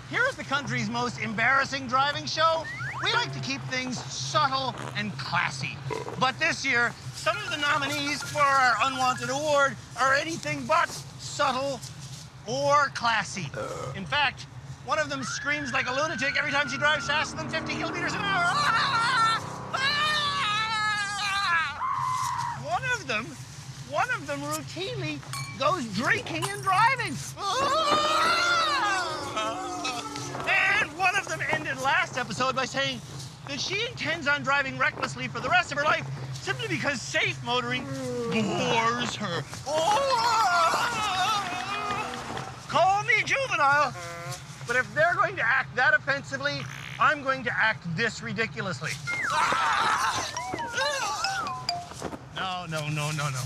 Here's the country's most embarrassing driving show. We like to keep things subtle and classy. But this year, some of the nominees for our unwanted award are anything but subtle or classy. In fact, one of them screams like a lunatic every time she drives faster than 50 kilometers an hour. One of them routinely goes drinking and driving. And one of them ended last episode by saying that she intends on driving recklessly for the rest of her life simply because safe motoring bores her. Call me juvenile, but if they're going to act that offensively, I'm going to act this ridiculously. No.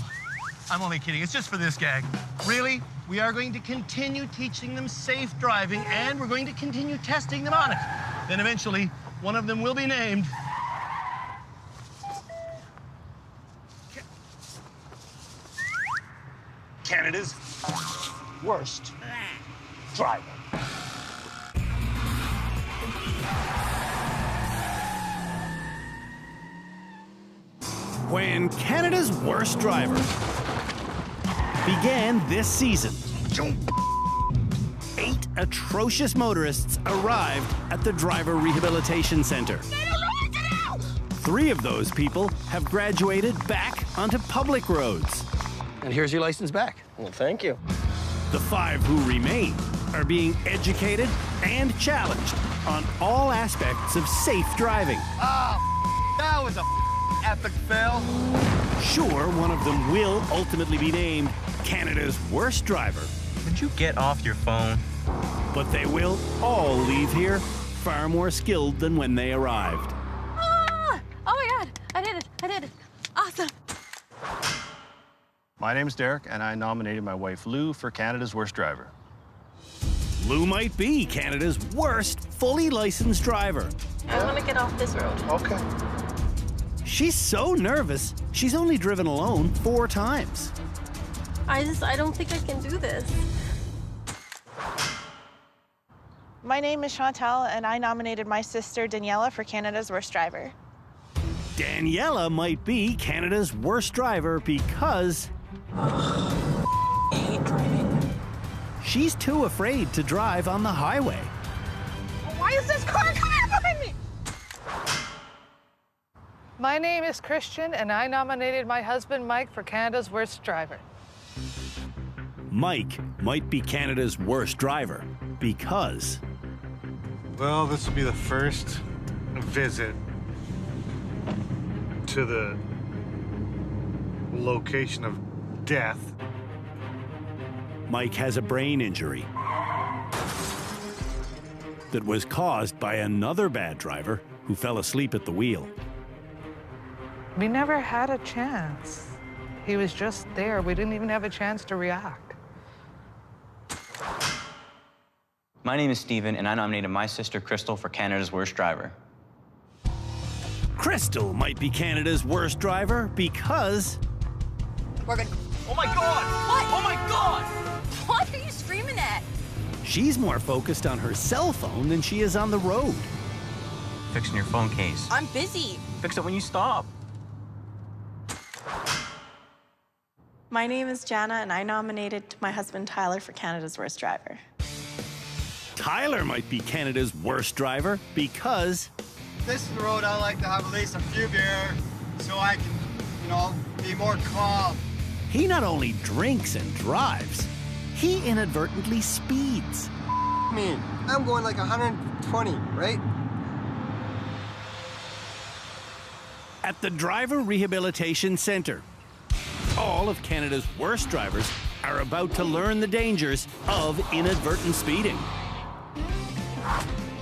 I'm only kidding. It's just for this gag. Really, we are going to continue teaching them safe driving, and we're going to continue testing them on it. Then eventually, one of them will be named Canada's worst driver. When Canada's worst driver began this season, 8 atrocious motorists arrived at the Driver Rehabilitation Center. 3 of those people have graduated back onto public roads. And here's your license back. Well, thank you. The 5 who remain are being educated and challenged on all aspects of safe driving. That was a epic fail. Sure, one of them will ultimately be named Canada's worst driver, Would you get off your phone? but they will all leave here far more skilled than when they arrived. Oh my God, I did it. Awesome. My name's Derek, and I nominated my wife Lou for Canada's worst driver. Lou might be Canada's worst fully licensed driver. I want to get off this road. Okay. She's so nervous, she's only driven alone 4 times. I don't think I can do this. My name is Chantal, and I nominated my sister Daniela for Canada's worst driver. Daniela might be Canada's worst driver because I hate driving. she's too afraid to drive on the highway. Why is this car coming up behind me? My name is Christian, and I nominated my husband, Mike, for Canada's worst driver. Mike might be Canada's worst driver because Well, this will be the first visit to the location of death. Mike has a brain injury that was caused by another bad driver who fell asleep at the wheel. We never had a chance. He was just there. We didn't even have a chance to react. My name is Steven, and I nominated my sister Crystal for Canada's worst driver. Crystal might be Canada's worst driver because Morgan. Oh my God! What? Oh my God! What are you screaming at? she's more focused on her cell phone than she is on the road. Fixing your phone case. I'm busy. Fix it when you stop. My name is Jana, and I nominated my husband Tyler for Canada's worst driver. Tyler might be Canada's worst driver because This is the road I like to have at least a few beer so I can, be more calm. he not only drinks and drives, he inadvertently speeds. I mean, I'm going like 120, right? At the Driver Rehabilitation Center, all of Canada's worst drivers are about to learn the dangers of inadvertent speeding.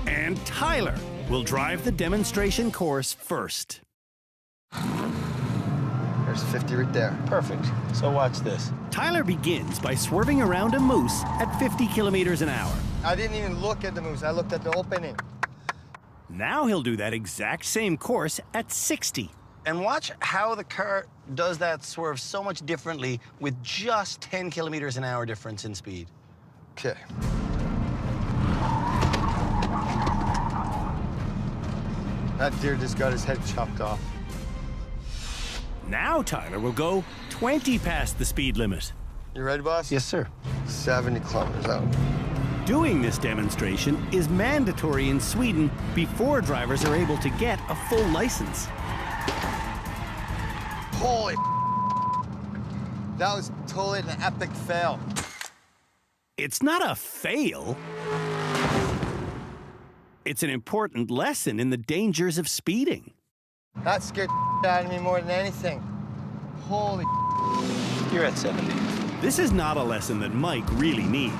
And Tyler will drive the demonstration course first. There's 50 right there. Perfect. So watch this. Tyler begins by swerving around a moose at 50 kilometers an hour. I didn't even look at the moose. I looked at the opening. Now he'll do that exact same course at 60. And watch how the car does that swerve so much differently with just 10 kilometers an hour difference in speed. Okay. That deer just got his head chopped off. Now Tyler will go 20 past the speed limit. You ready, boss? Yes, sir. 70 kilometers out. Doing this demonstration is mandatory in Sweden before drivers are able to get a full license. Holy that was totally an epic fail. It's not a fail. It's an important lesson in the dangers of speeding. That scared out of me more than anything. Holy You're at 70. This is not a lesson that Mike really needs.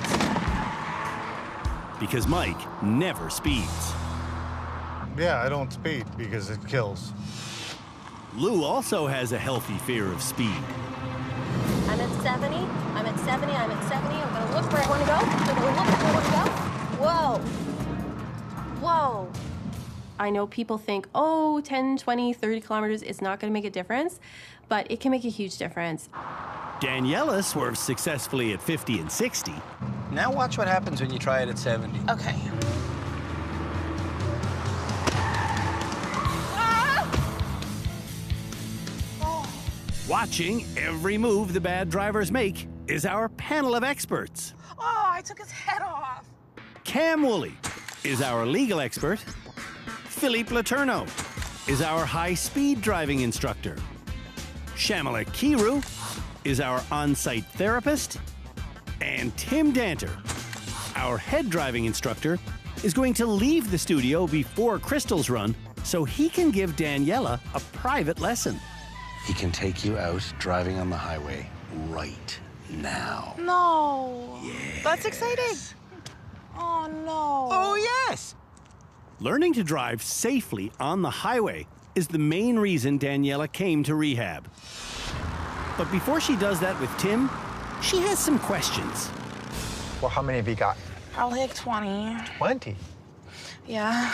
Because Mike never speeds. Yeah, I don't speed because it kills. Lou also has a healthy fear of speed. I'm at 70. I'm at 70. I'm at 70. I'm going to look where I want to go. I'm going to look where I want to go. Whoa. Whoa. I know people think, oh, 10, 20, 30 kilometers is not going to make a difference, but it can make a huge difference. Daniela swerves successfully at 50 and 60. Now watch what happens when you try it at 70. Okay. Watching every move the bad drivers make is our panel of experts. Oh, I took his head off. Cam Woolley is our legal expert. Philippe Laterno is our high-speed driving instructor. Shamala Kiru is our on-site therapist. And Tim Danter, our head driving instructor, is going to leave the studio before Crystal's run so he can give Daniela a private lesson. He can take you out driving on the highway right now. No. Yes. That's exciting. Oh, no. Oh, yes. Learning to drive safely on the highway is the main reason Daniela came to rehab. But before she does that with Tim, she has some questions. Well, how many have you got? Probably like 20. 20. Yeah.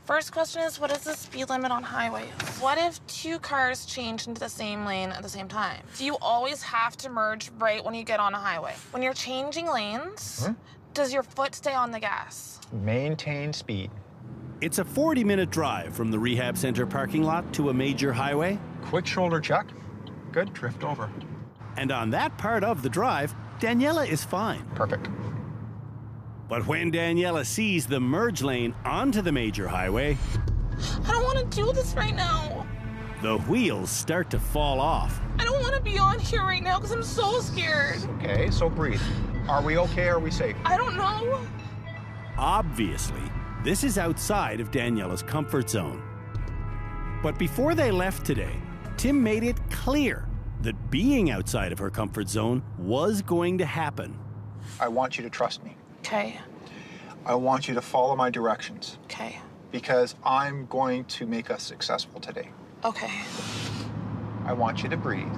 First question is, what is the speed limit on highways? What if two cars change into the same lane at the same time? Do you always have to merge right when you get on a highway? When you're changing lanes, does your foot stay on the gas? Maintain speed. It's a 40-minute drive from the rehab center parking lot to a major highway. Quick shoulder check. Good, drift over. And on that part of the drive, Daniela is fine. Perfect. But when Daniela sees the merge lane onto the major highway, I don't want to do this right now. the wheels start to fall off. I don't want to be on here right now because I'm so scared. Okay, so breathe. Are we okay? Are we safe? I don't know. Obviously, this is outside of Daniela's comfort zone. But before they left today, Tim made it clear that being outside of her comfort zone was going to happen. I want you to trust me. Okay. I want you to follow my directions Okay. because I'm going to make us successful today. Okay. I want you to breathe.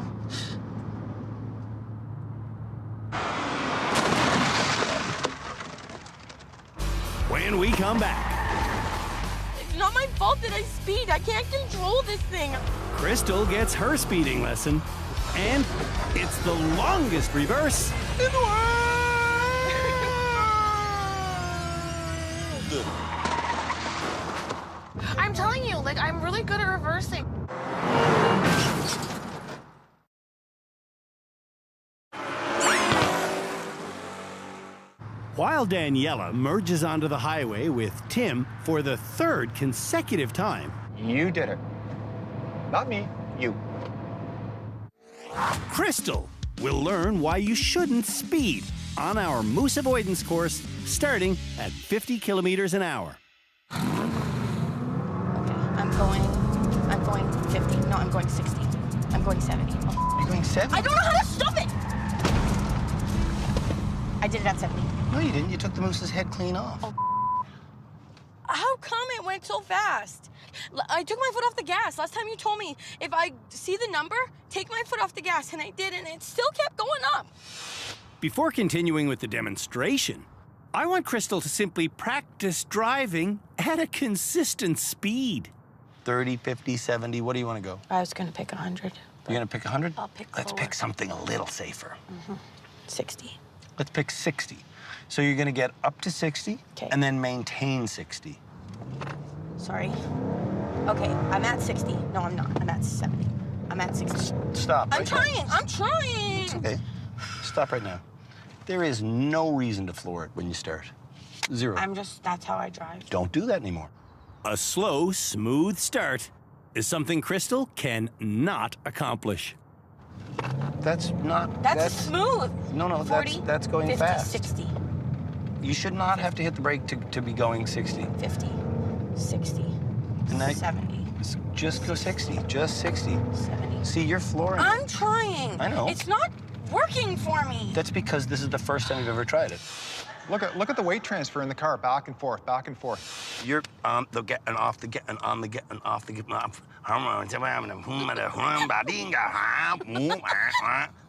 When we come back, It's not my fault that I speed. I can't control this thing. Crystal gets her speeding lesson, and it's the longest reverse in the world! I'm telling you, like, I'm really good at reversing. While Daniela merges onto the highway with Tim for the third consecutive time, You did it. Not me, you. Crystal will learn why you shouldn't speed on our moose avoidance course starting at 50 kilometers an hour. I'm going 50. No, I'm going 60. I'm going 70. You're going 70? I don't know how to stop it! I did it at 70. No, you didn't. You took the moose's head clean off. How come it went so fast? I took my foot off the gas. Last time you told me if I see the number, take my foot off the gas, and I did, and it still kept going up. Before continuing with the demonstration, I want Crystal to simply practice driving at a consistent speed. 30, 50, 70, what do you want to go? I was gonna pick 100. You're gonna pick 100? I'll pick Let's lower. pick something a little safer. 60. Let's pick 60. So you're gonna get up to 60 and then maintain 60. Sorry. Okay, I'm at 60. No, I'm not. I'm at 70. I'm at 60. Stop. I'm right trying. now. I'm trying. It's okay. Stop right now. There is no reason to floor it when you start. Zero. That's how I drive. Don't do that anymore. A slow, smooth start is something Crystal can not accomplish. That's not... That's smooth. No, 40, that's going 50, fast. 60. You should not have to hit the brake to be going 60. 50, 60, And now- 70, Just go 60. Just 60. 70. See, you're flooring. I'm trying. I know. It's not working for me. That's because this is the first time you've ever tried it. Look at the weight transfer in the car, back and forth, back and forth. You're on the getting off the getting on the getting off the getting off.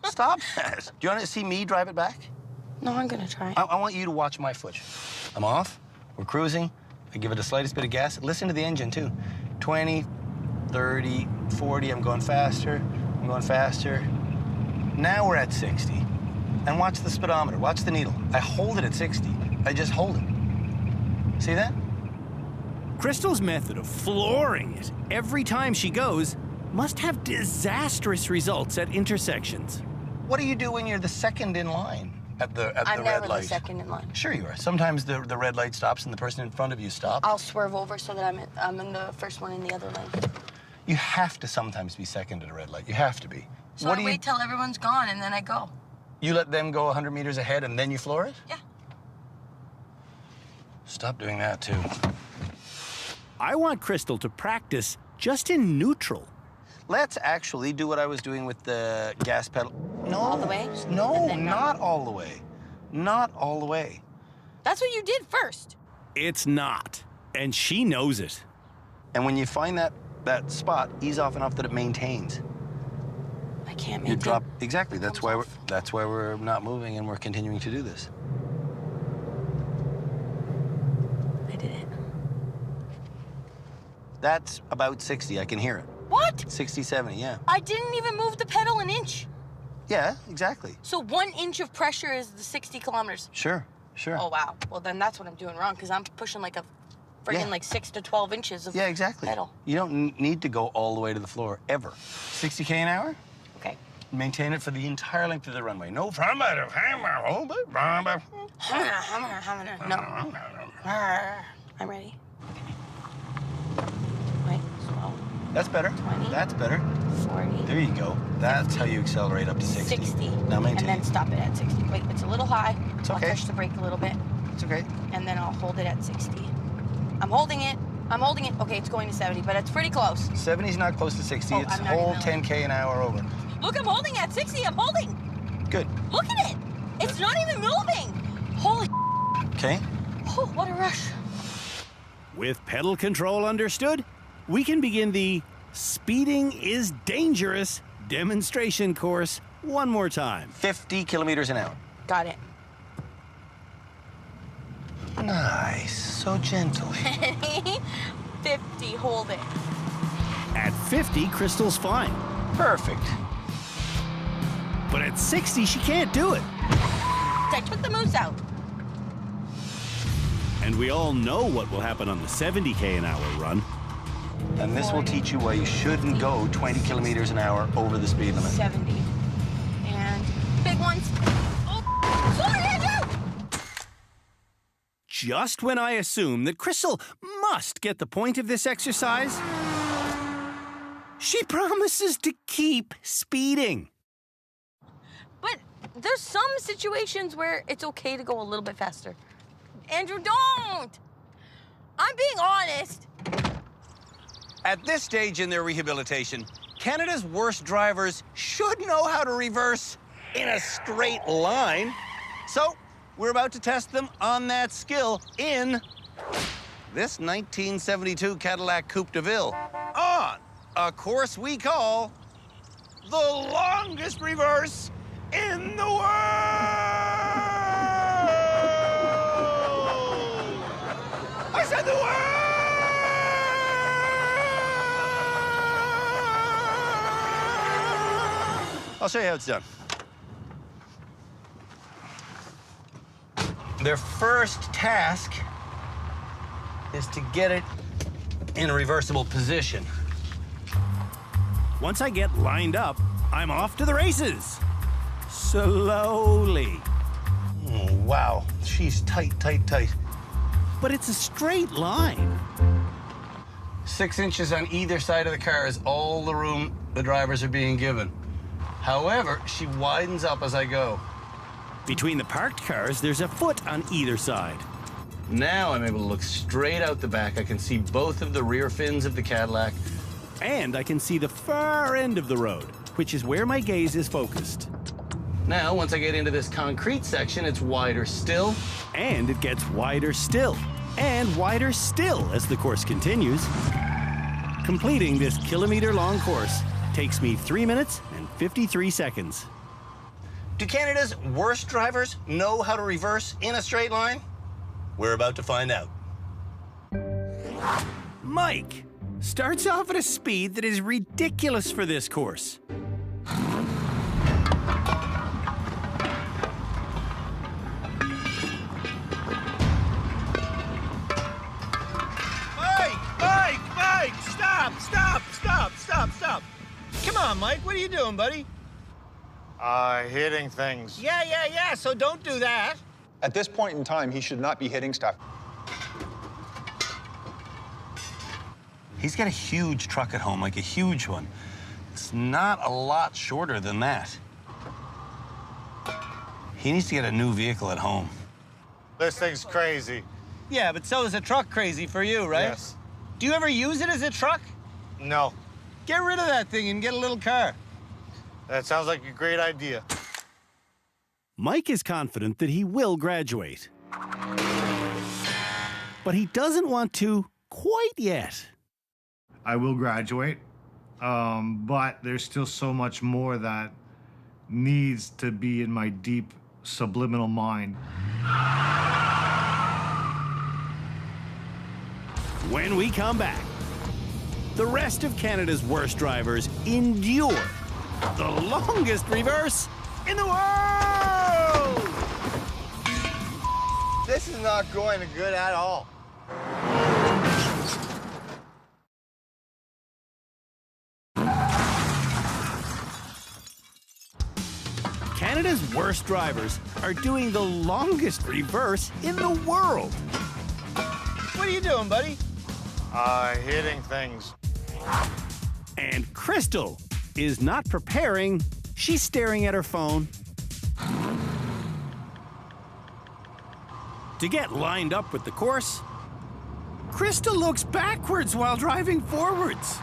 Stop that. Do you want to see me drive it back? No, I'm gonna try. I want you to watch my foot. I'm off. We're cruising. I give it the slightest bit of gas. Listen to the engine, too. 20, 30, 40. I'm going faster. I'm going faster. Now we're at 60. And watch the speedometer. Watch the needle. I hold it at 60. I just hold it. See that? Crystal's method of flooring it every time she goes must have disastrous results at intersections. What do you do when you're the second in line at the red light? I'm never the second in line. Sure you are. Sometimes the red light stops and the person in front of you stops. I'll swerve over so that I'm in the first one in the other lane. You have to sometimes be second at a red light. You have to be. So I wait till everyone's gone and then I go. You let them go 100 meters ahead and then you floor it? Yeah. Stop doing that, too. I want Crystal to practice just in neutral. Let's actually do what I was doing with the gas pedal. No. All the way? No, not all the way. Not all the way. That's what you did first. It's not, and she knows it. And when you find that spot, ease off enough that it maintains. I can't You maintain. drop exactly. That's why we're not moving and we're continuing to do this. I did it. That's about 60. I can hear it. What? 60, 70, yeah. I didn't even move the pedal an inch. Yeah, exactly. So 1 inch of pressure is the 60 kilometers. Sure, sure. Oh, wow. Well, then that's what I'm doing wrong, because I'm pushing like a friggin' like 6 to 12 inches of Yeah, exactly. pedal. You don't need to go all the way to the floor, ever. 60K an hour? Okay. Maintain it for the entire length of the runway. No problem. No. I'm ready. Wait, slow. That's better. 20. That's better. 40. There you go. That's how you accelerate up to 60. 60. Now maintain. And then stop it at 60. Wait, it's a little high. It's I'll okay. push the brake a little bit. It's okay. And then I'll hold it at 60. I'm holding it. I'm holding it. Okay, it's going to 70, but it's pretty close. 70's not close to 60. Oh, It's I'm not whole even 10K an hour over. Look, I'm holding at 60. I'm holding. Good. Look at it. It's not even moving. Holy. Okay. Oh, what a rush. With pedal control understood, we can begin the Speeding is Dangerous demonstration course one more time. 50 kilometers an hour. Got it. Nice. So gentle. 50. Hold it. At 50, Crystal's fine. Perfect. But at 60, she can't do it. I took the moose out. And we all know what will happen on the 70K an hour run. And this will teach you why you shouldn't go 20 kilometers an hour over the speed limit. 70. And big ones. Oh, sorry, Andrew! Just when I assume that Crystal must get the point of this exercise, she promises to keep speeding. But there's some situations where it's okay to go a little bit faster. Andrew, don't! I'm being honest. At this stage in their rehabilitation, Canada's worst drivers should know how to reverse in a straight line. So we're about to test them on that skill in this 1972 Cadillac Coupe de Ville on a course we call the longest reverse in the world. I said the world! I'll show you how it's done. Their first task is to get it in a reversible position. Once I get lined up, I'm off to the races. Slowly. Oh, wow. She's tight, tight, tight. But it's a straight line. 6 inches on either side of the car is all the room the drivers are being given. However, she widens up as I go. Between the parked cars, there's a foot on either side. Now I'm able to look straight out the back. I can see both of the rear fins of the Cadillac. And I can see the far end of the road, which is where my gaze is focused. Now, once I get into this concrete section, it's wider still. And it gets wider still. And wider still as the course continues. Completing this kilometer-long course takes me 3 minutes and 53 seconds. Do Canada's worst drivers know how to reverse in a straight line? We're about to find out. Mike starts off at a speed that is ridiculous for this course. Mike, stop. Come on, Mike, what are you doing, buddy? Hitting things. Yeah, so don't do that. At this point in time, he should not be hitting stuff. He's got a huge truck at home, like a huge one. It's not a lot shorter than that. He needs to get a new vehicle at home. This thing's crazy. Yeah, but so is a truck crazy for you, right? Yes. Do you ever use it as a truck? No. Get rid of that thing and get a little car. That sounds like a great idea. Mike is confident that he will graduate. But he doesn't want to quite yet. I will graduate, but there's still so much more that needs to be in my deep subliminal mind. When we come back, the rest of Canada's worst drivers endure the longest reverse in the world! This is not going good at all. Canada's worst drivers are doing the longest reverse in the world. What are you doing, buddy? Hitting things. And Crystal is not preparing. She's staring at her phone. To get lined up with the course, Crystal looks backwards while driving forwards.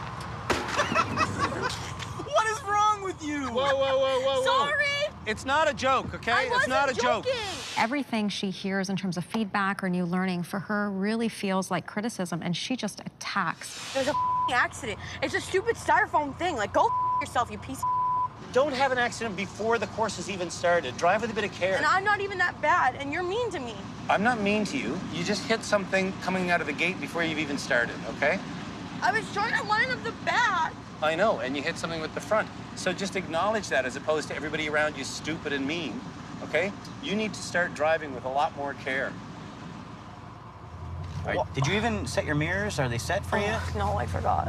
What is wrong with you? Whoa. Sorry. It's not a joke, okay? It's not a joke. Everything she hears in terms of feedback or new learning for her really feels like criticism, and she just attacks. There's a accident. It's a stupid styrofoam thing. Like, go yourself, you piece of. Don't have an accident before the course has even started. Drive with a bit of care. And I'm not even that bad, and you're mean to me. I'm not mean to you. You just hit something coming out of the gate before you've even started, okay? I was trying to line up the back. I know, and you hit something with the front. So just acknowledge that as opposed to everybody around you stupid and mean, okay? You need to start driving with a lot more care. All right, did you even set your mirrors? Are they set for you? No, I forgot.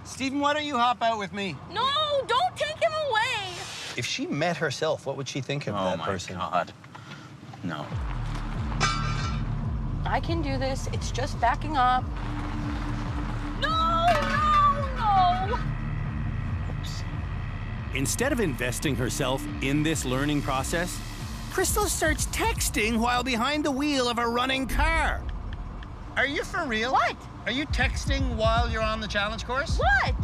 Stephen, why don't you hop out with me? No, don't take him away. If she met herself, what would she think of that person? Oh, my God. No. I can do this. It's just backing up. No! Oops. Instead of investing herself in this learning process, Crystal starts texting while behind the wheel of a running car. Are you for real? What? Are you texting while you're on the challenge course? What?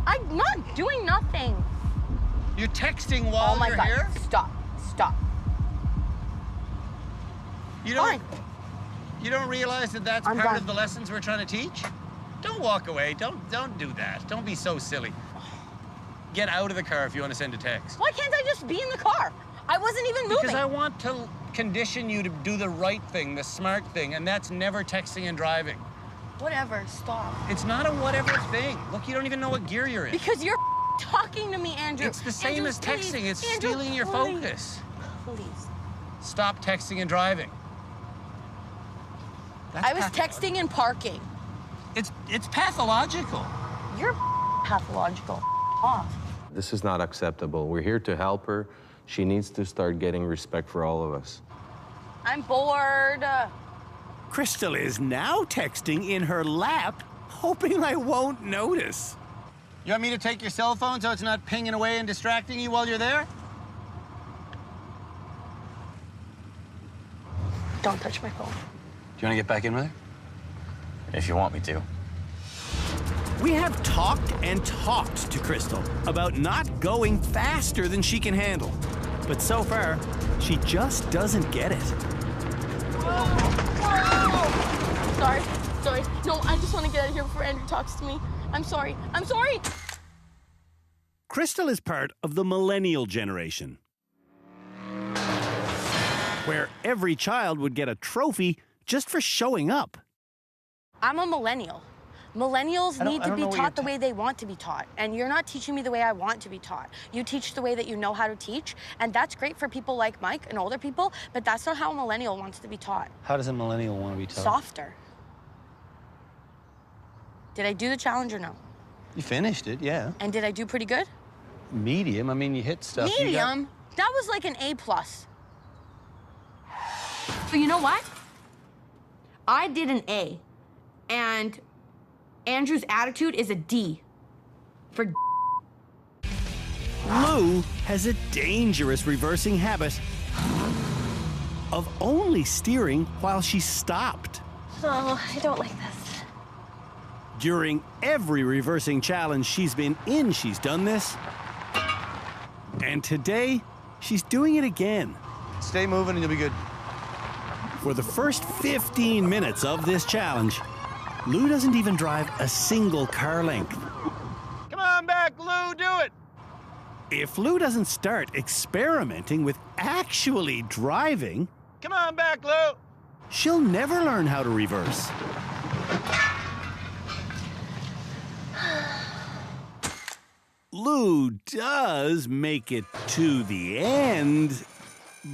I'm not doing nothing. You're texting while you're here? Stop. You don't realize that that's part of the lessons we're trying to teach? Don't walk away. Don't do that. Don't be so silly. Get out of the car if you want to send a text. Why can't I just be in the car? I wasn't even moving. Because I want to condition you to do the right thing, the smart thing, and that's never texting and driving. Whatever, stop. It's not a whatever thing. Look, you don't even know what gear you're in. Because you're talking to me, Andrew. It's the same Andrew, as texting. please. It's Andrew, stealing your please. focus. Please. Stop texting and driving. I was texting and parking. It's pathological. You're pathological. Off. This is not acceptable. We're here to help her. She needs to start getting respect for all of us. I'm bored. Crystal is now texting in her lap, hoping I won't notice. You want me to take your cell phone so it's not pinging away and distracting you while you're there? Don't touch my phone. Do you want to get back in with her? If you want me to. We have talked and talked to Crystal about not going faster than she can handle. But so far, she just doesn't get it. Sorry. No, I just want to get out of here before Andrew talks to me. I'm sorry. Crystal is part of the millennial generation, where every child would get a trophy just for showing up. I'm a millennial. Millennials need to be taught the way they want to be taught. And you're not teaching me the way I want to be taught. You teach the way that you know how to teach. And that's great for people like Mike and older people, but that's not how a millennial wants to be taught. How does a millennial want to be taught? Softer. Did I do the challenge or no? You finished it, yeah. And did I do pretty good? Medium. I mean, you hit stuff. Medium? That was like an A+. So you know what? I did an A. And Andrew's attitude is a D. For Lou has a dangerous reversing habit of only steering while she's stopped. Oh, I don't like this. During every reversing challenge she's been in, she's done this. And today, she's doing it again. Stay moving and you'll be good. For the first 15 minutes of this challenge, Lou doesn't even drive a single car length. Come on back, Lou, do it. If Lou doesn't start experimenting with actually driving, Come on back, Lou. she'll never learn how to reverse. Lou does make it to the end,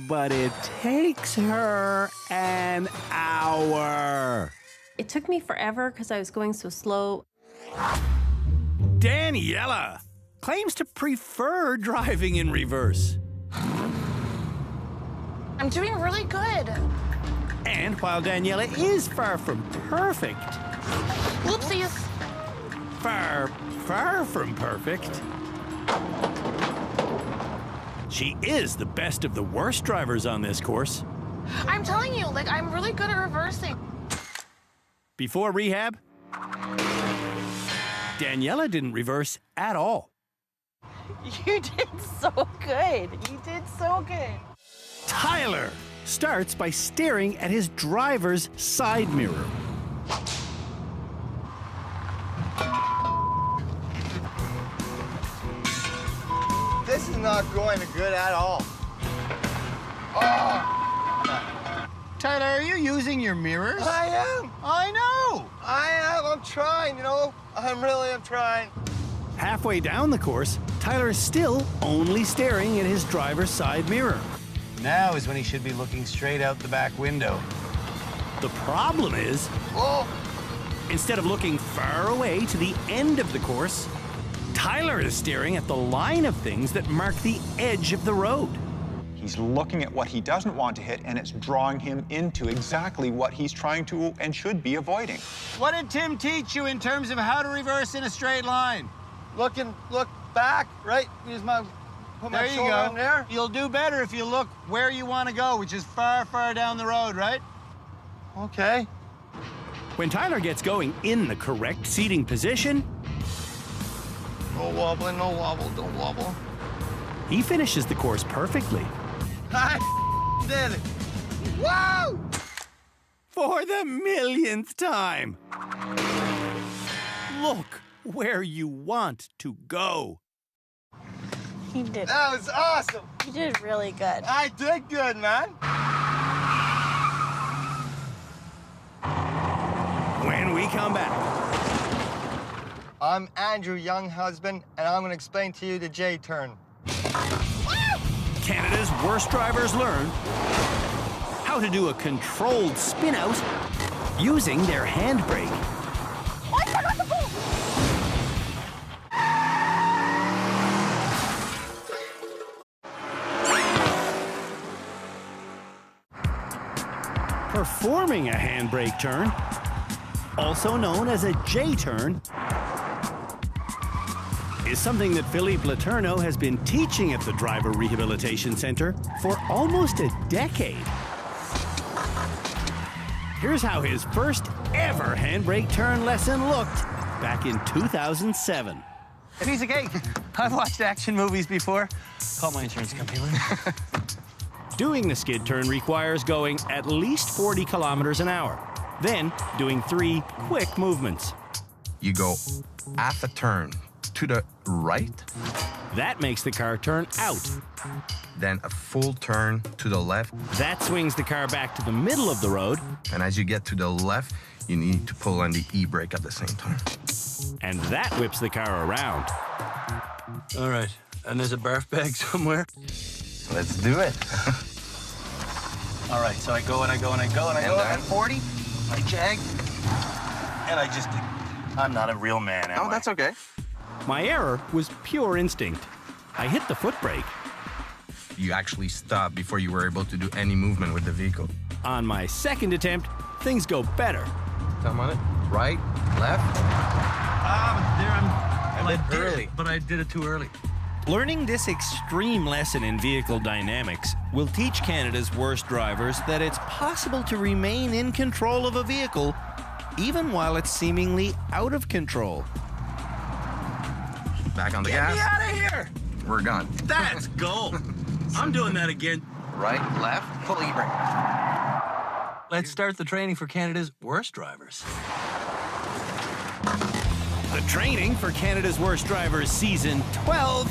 but it takes her an hour. It took me forever because I was going so slow. Daniela claims to prefer driving in reverse. I'm doing really good. And while Daniela is far from perfect, Whoopsies. far from perfect, she is the best of the worst drivers on this course. I'm telling you, like, I'm really good at reversing. Before rehab, Daniela didn't reverse at all. You did so good. You did so good. Tyler starts by staring at his driver's side mirror. This is not going good at all. Tyler, are you using your mirrors? I am. I know. I am. I'm trying, you know. I'm trying. Halfway down the course, Tyler is still only staring at his driver's side mirror. Now is when he should be looking straight out the back window. The problem is, instead of looking far away to the end of the course, Tyler is staring at the line of things that mark the edge of the road. He's looking at what he doesn't want to hit, and it's drawing him into exactly what he's trying to and should be avoiding. What did Tim teach you in terms of how to reverse in a straight line? Look back, right? Put my shoulder in there. You'll do better if you look where you want to go, which is far, far down the road, right? Okay. When Tyler gets going in the correct seating position, No wobbling, no wobble, don't wobble. he finishes the course perfectly. I did it. Woo! For the millionth time. Look where you want to go. You did. That was awesome. You did really good. I did good, man. When we come back, I'm Andrew Younghusband, and I'm going to explain to you the J-turn. Canada's worst drivers learn how to do a controlled spin-out using their handbrake. Oh, I forgot the ball! Performing a handbrake turn, also known as a J-turn, is something that Philippe Letourneau has been teaching at the Driver Rehabilitation Center for almost a decade. Here's how his first ever handbrake turn lesson looked back in 2007. A piece of cake. I've watched action movies before. Call my insurance company. Doing the skid turn requires going at least 40 kilometers an hour, then doing 3 quick movements. You go at the turn to the right. That makes the car turn out. Then a full turn to the left. That swings the car back to the middle of the road. And as you get to the left, you need to pull on the e-brake at the same time. And that whips the car around. All right, and there's a barf bag somewhere. Let's do it. All right, so I go and I go and I go and I go at 40. I jag. And I just, I'm not a real man, am I? Oh, that's okay. My error was pure instinct. I hit the foot brake. You actually stopped before you were able to do any movement with the vehicle. On my second attempt, things go better. Thumb on it. Right, left. But I did it too early. Learning this extreme lesson in vehicle dynamics will teach Canada's worst drivers that it's possible to remain in control of a vehicle even while it's seemingly out of control. Back on the Get gas. me out of here! We're gone. That's gold. I'm doing that again. Right, left, pull e-brake. Let's start the training for Canada's worst drivers. The training for Canada's Worst Drivers Season 12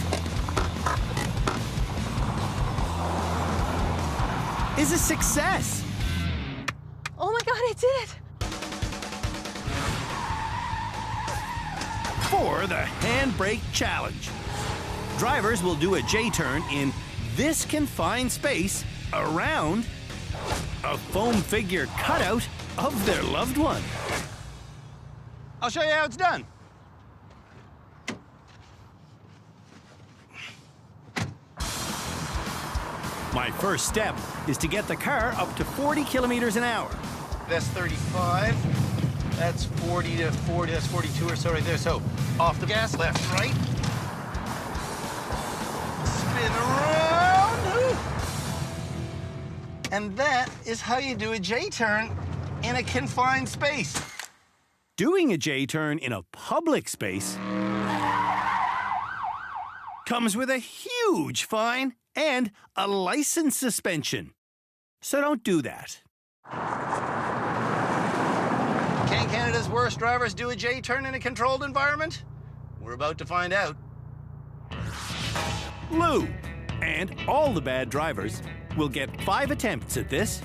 is a success. Oh my God, I did it! For the Handbrake Challenge. Drivers will do a J-turn in this confined space around a foam figure cutout of their loved one. I'll show you how it's done. My first step is to get the car up to 40 kilometers an hour. That's 35. That's 40 to 40. That's 42 or so right there. So off the gas, left, right. Spin around. And that is how you do a J-turn in a confined space. Doing a J-turn in a public space comes with a huge fine and a license suspension. So don't do that. Can Canada's worst drivers do a J-turn in a controlled environment? We're about to find out. Lou and all the bad drivers will get 5 attempts at this.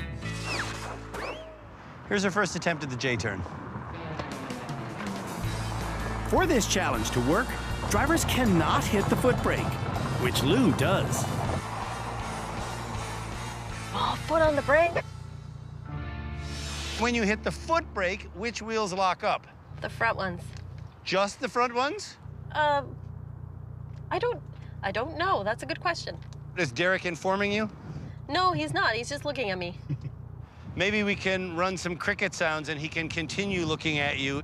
Here's our first attempt at the J-turn. For this challenge to work, drivers cannot hit the foot brake, which Lou does. Oh, foot on the brake. When you hit the foot brake, which wheels lock up? The front ones. Just the front ones? I don't know. That's a good question. Is Derek informing you? No, he's not. He's just looking at me. Maybe we can run some cricket sounds and he can continue looking at you.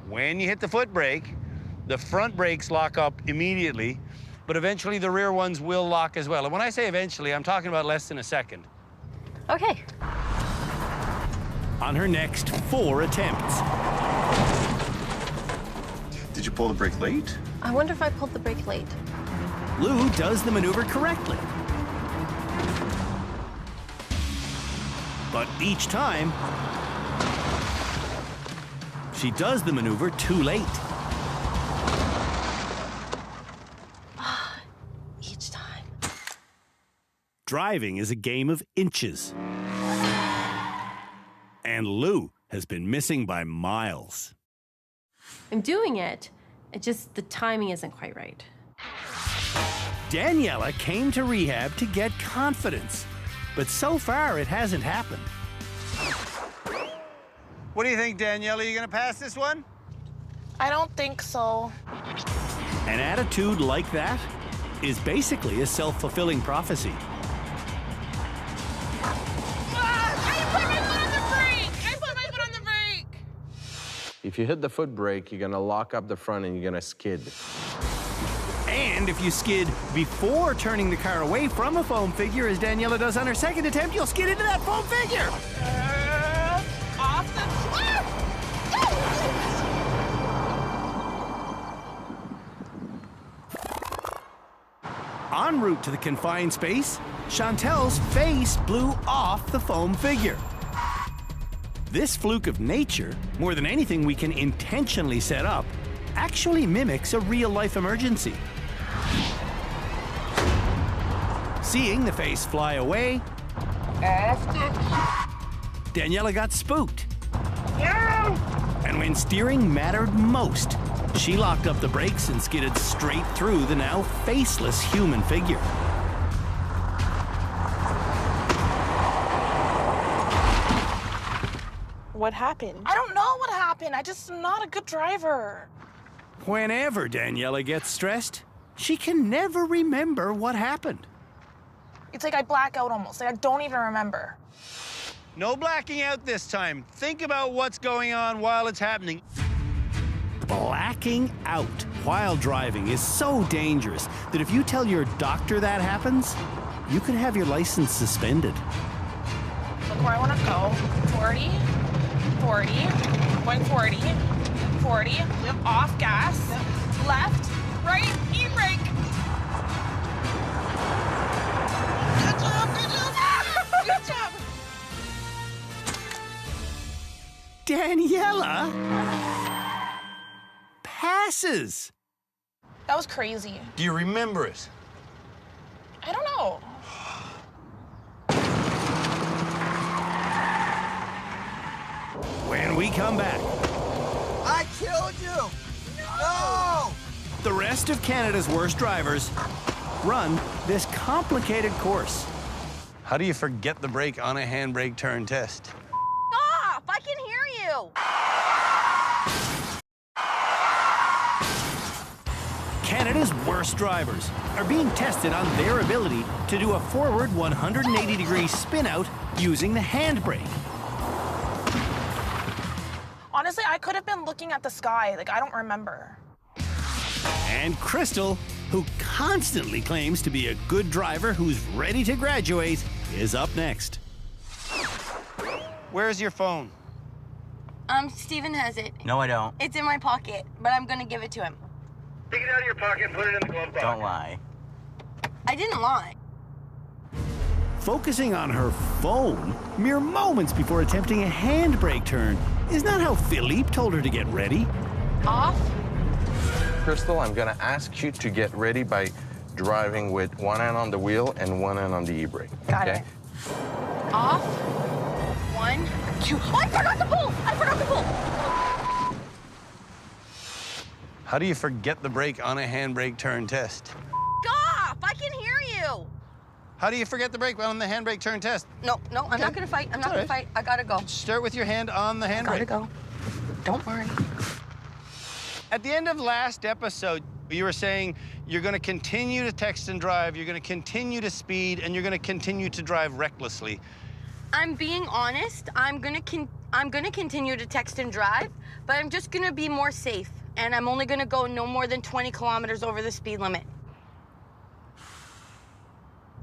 When you hit the foot brake, the front brakes lock up immediately, but eventually the rear ones will lock as well. And when I say eventually, I'm talking about less than a second. Okay. On her next 4 attempts. Did you pull the brake late? I wonder if I pulled the brake late. Lou does the maneuver correctly. But each time, she does the maneuver too late. driving is a game of inches. And Lou has been missing by miles. I'm doing it. It just, the timing isn't quite right. Daniela came to rehab to get confidence, but so far it hasn't happened. What do you think, Daniela? You gonna pass this one? I don't think so. An attitude like that is basically a self-fulfilling prophecy. If you hit the foot brake, you're gonna lock up the front and you're gonna skid. And if you skid before turning the car away from a foam figure, as Daniela does on her second attempt, you'll skid into that foam figure. Off the En route to the confined space, Chantel's face blew off the foam figure. This fluke of nature, more than anything we can intentionally set up, actually mimics a real-life emergency. Seeing the face fly away, Daniela got spooked. And when steering mattered most, she locked up the brakes and skidded straight through the now faceless human figure. What happened? I don't know what happened. I just am not a good driver. Whenever Daniela gets stressed, she can never remember what happened. It's like I black out almost. Like I don't even remember. No blacking out this time. Think about what's going on while it's happening. Blacking out while driving is so dangerous that if you tell your doctor that happens, you could have your license suspended. Look where I want to go. 40, 40, going 40, 40, off gas, left, right, e-brake. Good job, good job, good job. Daniela passes. That was crazy. Do you remember it? I don't know. When we come back, I killed you! No! the rest of Canada's worst drivers run this complicated course. How do you forget the brake on a handbrake turn test? Stop! I can hear you! Canada's worst drivers are being tested on their ability to do a forward 180-degree spin-out using the handbrake. Honestly, I could have been looking at the sky. Like, I don't remember. And Crystal, who constantly claims to be a good driver who's ready to graduate, is up next. Where's your phone? Steven has it. No, I don't. It's in my pocket, but I'm gonna give it to him. Take it out of your pocket and put it in the glove box. Don't lie. I didn't lie. Focusing on her phone mere moments before attempting a handbrake turn is not how Philippe told her to get ready. Off. Crystal, I'm gonna ask you to get ready by driving with one hand on the wheel and one hand on the e-brake. Got it. Off. 1, 2. Oh, I forgot to pull! I forgot to pull! How do you forget the brake on a handbrake turn test? Stop! I can hear you! How do you forget the brake on the handbrake turn test? No, I'm not gonna fight. I'm not gonna fight. I gotta go. Start with your hand on the handbrake. Gotta go. Don't worry. At the end of last episode, you were saying you're going to continue to text and drive, you're going to continue to speed, and you're going to continue to drive recklessly. I'm being honest. I'm gonna continue to text and drive, but I'm just gonna be more safe. And I'm only gonna go no more than 20 kilometers over the speed limit.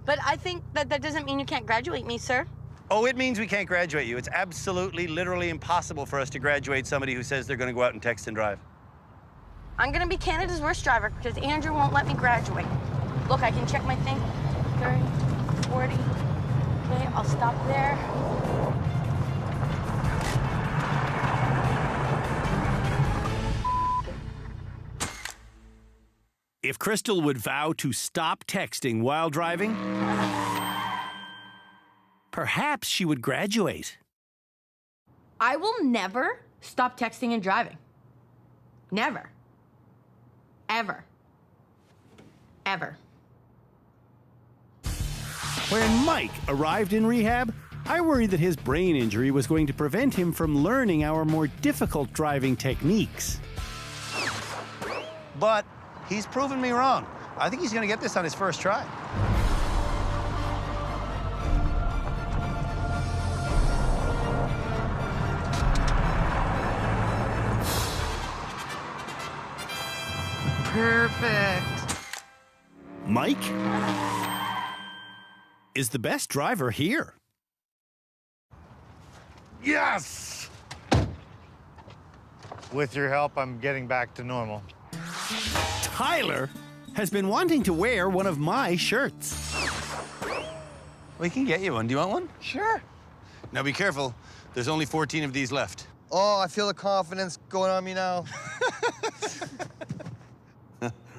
But I think that doesn't mean you can't graduate me, sir. Oh, it means we can't graduate you. It's absolutely, literally impossible for us to graduate somebody who says they're going to go out and text and drive. I'm gonna be Canada's worst driver because Andrew won't let me graduate. Look, I can check my thing. 30, 40. Okay, I'll stop there. If Crystal would vow to stop texting while driving, perhaps she would graduate. I will never stop texting and driving. Never. Ever. Ever. When Mike arrived in rehab, I worried that his brain injury was going to prevent him from learning our more difficult driving techniques. But he's proven me wrong. I think he's going to get this on his first try. Perfect. Mike is the best driver here. Yes! With your help, I'm getting back to normal. Tyler has been wanting to wear one of my shirts. We can get you one. Do you want one? Sure. Now be careful. There's only 14 of these left. Oh, I feel the confidence going on me now.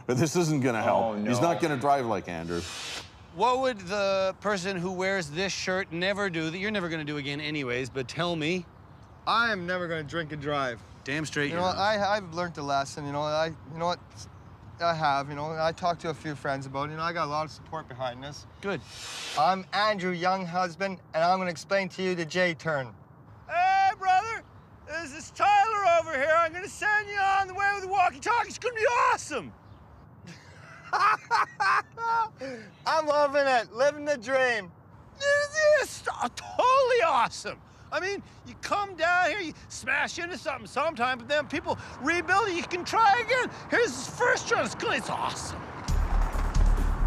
But this isn't gonna help. Oh, no. He's not gonna drive like Andrew. What would the person who wears this shirt never do that you're never going to do again anyways, but tell me? I am never going to drink and drive. Damn straight you know. I've learned a lesson. You know, I have. You know, I talked to a few friends about it. You know, I got a lot of support behind this. Good. I'm Andrew, young husband, and I'm going to explain to you the J turn. Hey, brother, this is Tyler over here. I'm going to send you on the way with the walkie-talkie. It's going to be awesome. I'm loving it, living the dream. This is totally awesome. I mean, you come down here, you smash into something sometime, but then people rebuild it, you can try again. Here's his first run, it's good, it's awesome.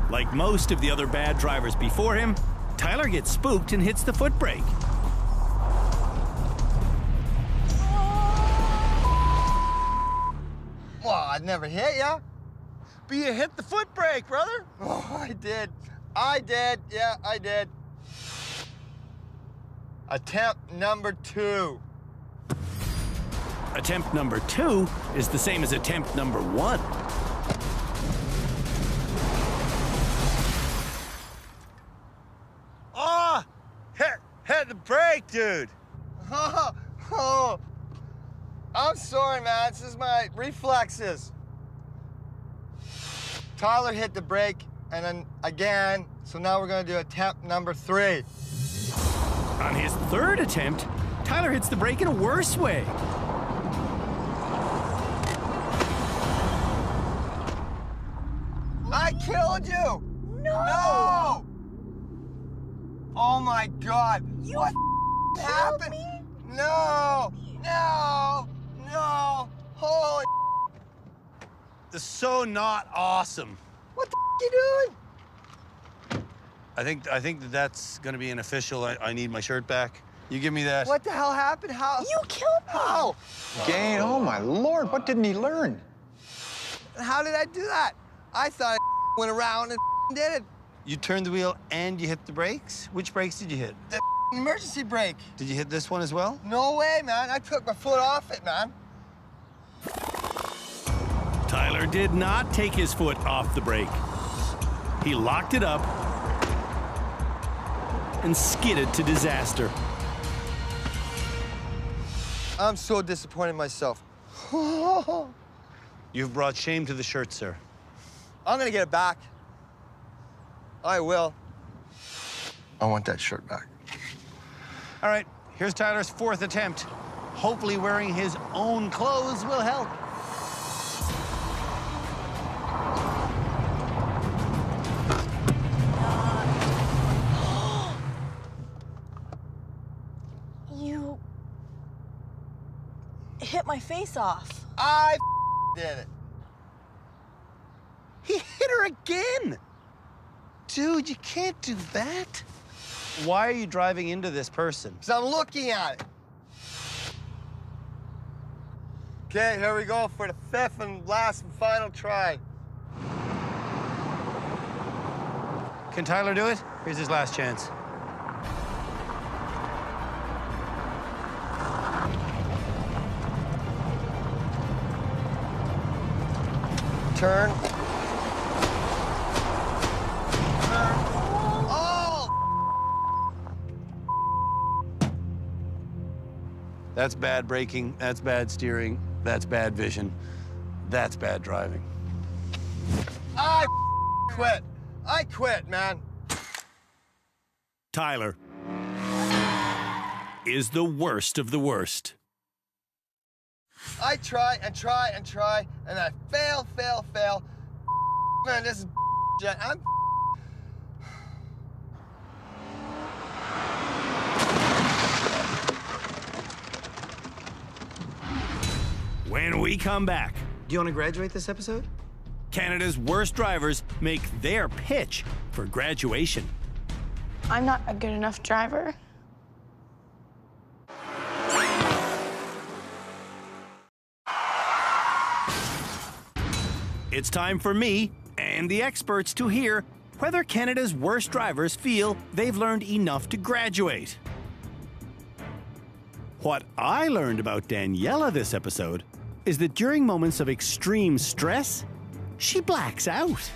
Like most of the other bad drivers before him, Tyler gets spooked and hits the foot brake. Well, I'd never hit ya. But you hit the foot brake, brother. Oh, I did. Yeah, I did. Attempt number 2. Attempt number 2 is the same as attempt number 1. Oh, hit the brake, dude. Oh, I'm sorry, man. This is my reflexes. Tyler hit the brake, and then again, so now we're gonna do attempt number 3. On his third attempt, Tyler hits the brake in a worse way. I killed you! No! Oh my God! What happened? Me? No! Holy! This is so not awesome. What the you doing? I think that's going to be an official. I need my shirt back. You give me that. What the hell happened? How? You killed me. How? Gain, oh my Lord, what didn't he learn? How did I do that? I thought I went around and did it. You turned the wheel and you hit the brakes? Which brakes did you hit? The emergency brake. Did you hit this one as well? No way, man. I took my foot off it, man. Tyler did not take his foot off the brake. He locked it up and skidded to disaster. I'm so disappointed in myself. You've brought shame to the shirt, sir. I'm gonna get it back. I will. I want that shirt back. All right, here's Tyler's 4th attempt. Hopefully wearing his own clothes will help. You hit my face off. I did it. He hit her again. Dude, you can't do that. Why are you driving into this person? Because I'm looking at it. Okay, here we go for the 5th and last and final try. Can Tyler do it? Here's his last chance. Turn. Oh! That's bad braking, that's bad steering, that's bad vision, that's bad driving. I quit. I quit, man. Tyler is the worst of the worst. I try and try and try, and I fail. Man, this is I'm When we come back, Do you want to graduate this episode? Canada's worst drivers make their pitch for graduation. I'm not a good enough driver. It's time for me and the experts to hear whether Canada's worst drivers feel they've learned enough to graduate. What I learned about Daniela this episode is that during moments of extreme stress, she blacks out.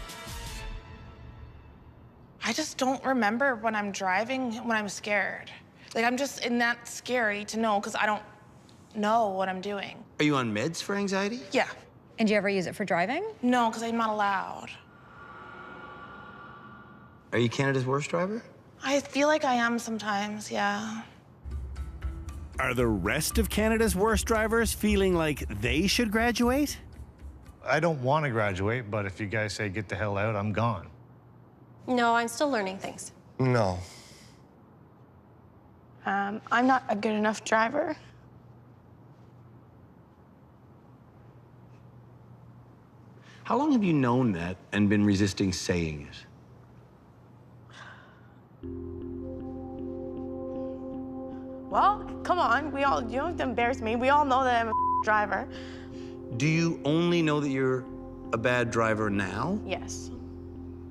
I just don't remember when I'm driving, when I'm scared. Like, I'm just in that scary to know because I don't know what I'm doing. Are you on meds for anxiety? Yeah. And do you ever use it for driving? No, because I'm not allowed. Are you Canada's worst driver? I feel like I am sometimes, yeah. Are the rest of Canada's worst drivers feeling like they should graduate? I don't want to graduate, but if you guys say get the hell out, I'm gone. No, I'm still learning things. No. I'm not a good enough driver. How long have you known that and been resisting saying it? Well, come on, you don't have to embarrass me. We all know that I'm a driver. Do you only know that you're a bad driver now? Yes.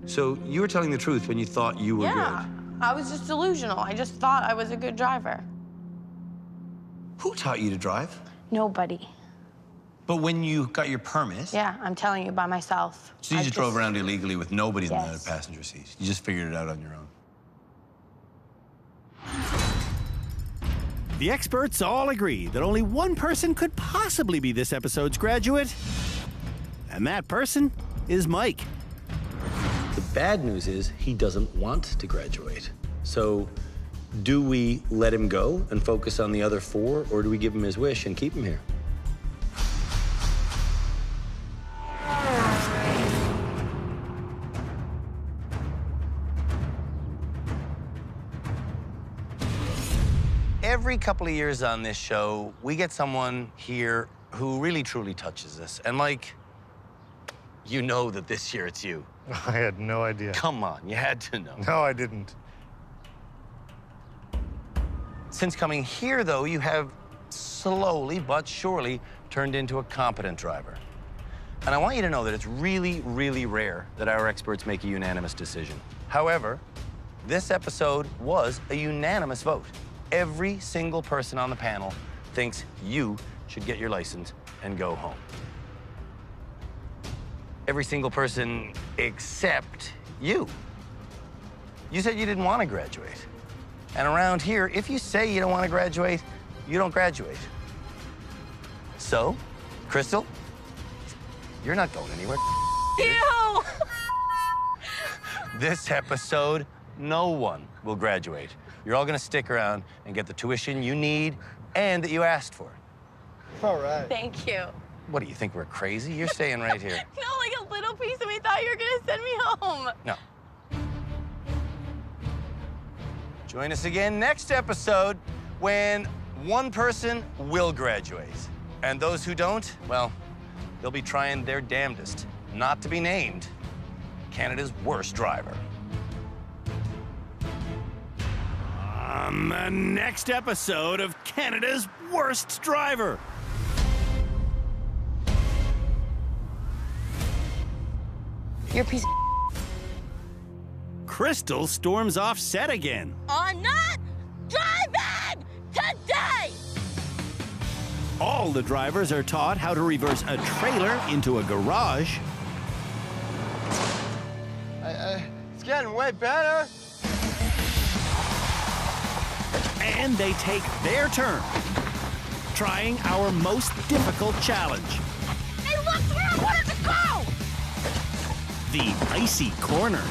So you were telling the truth when you thought you were Yeah, I was just delusional. I just thought I was a good driver. good. Who taught you to drive? Nobody. But when you got your permit, Yeah, I'm telling you by myself. so you just drove around illegally with nobody in Yes. the passenger seat. You just figured it out on your own. The experts all agree that only one person could possibly be this episode's graduate, and that person is Mike. The bad news is he doesn't want to graduate. So do we let him go and focus on the other 4, or do we give him his wish and keep him here? Every couple of years on this show, we get someone here who really truly touches us. And like, you know that this year it's you. I had no idea. Come on, you had to know. No, I didn't. Since coming here, though, you have slowly but surely turned into a competent driver. And I want you to know that it's really, really rare that our experts make a unanimous decision. However, this episode was a unanimous vote. Every single person on the panel thinks you should get your license and go home. Every single person except you. You said you didn't want to graduate. And around here, if you say you don't want to graduate, you don't graduate. So, Crystal, you're not going anywhere. Ew! This episode, no one will graduate. You're all gonna stick around and get the tuition you need and that you asked for. All right. Thank you. What, do you think we're crazy? You're staying right here. No, like a little piece of me thought you were gonna send me home. No. Join us again next episode when one person will graduate. And those who don't, well, they'll be trying their damnedest not to be named Canada's worst driver. On the next episode of Canada's Worst Driver. You're a piece of Crystal storms off set again. I'm not driving today! All the drivers are taught how to reverse a trailer into a garage. It's getting way better. And they take their turn trying our most difficult challenge. Hey, look where I wanted to go! The icy corner.